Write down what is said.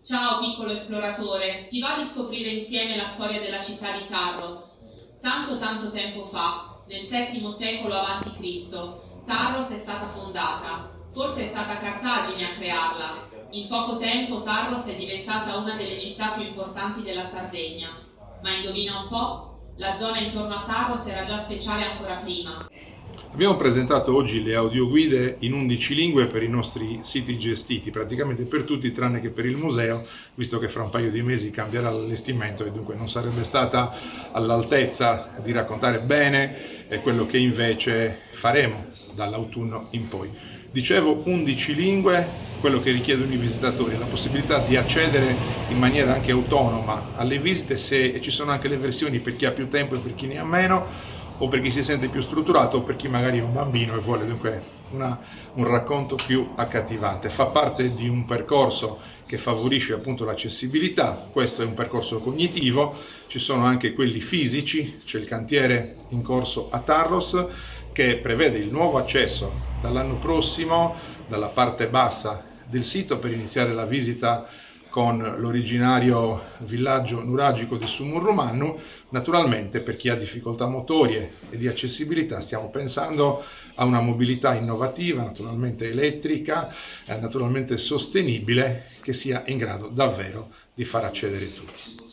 Ciao piccolo esploratore, ti va di scoprire insieme la storia della città di Tarros? Tanto tempo fa, nel VII secolo a.C., Tarros è stata fondata. Forse è stata Cartagine a crearla. In poco tempo Tarros è diventata una delle città più importanti della Sardegna. Ma indovina un po'? La zona intorno a Tarros era già speciale ancora prima. Abbiamo presentato oggi le audioguide in 11 lingue per i nostri siti gestiti, praticamente per tutti tranne che per il museo, visto che fra un paio di mesi cambierà l'allestimento e dunque non sarebbe stata all'altezza di raccontare bene quello che invece faremo dall'autunno in poi. Dicevo 11 lingue, quello che richiedono i visitatori, la possibilità di accedere in maniera anche autonoma alle visite, se ci sono anche le versioni per chi ha più tempo e per chi ne ha meno, o per chi si sente più strutturato o per chi magari è un bambino e vuole dunque un racconto più accattivante. Fa parte di un percorso che favorisce appunto l'accessibilità. Questo è un percorso cognitivo, ci sono anche quelli fisici, c'è il cantiere in corso a Tarros che prevede il nuovo accesso dall'anno prossimo dalla parte bassa del sito per iniziare la visita con l'originario villaggio nuragico di Sumurrumannu. Naturalmente per chi ha difficoltà motorie e di accessibilità stiamo pensando a una mobilità innovativa, naturalmente elettrica, naturalmente sostenibile, che sia in grado davvero di far accedere tutti.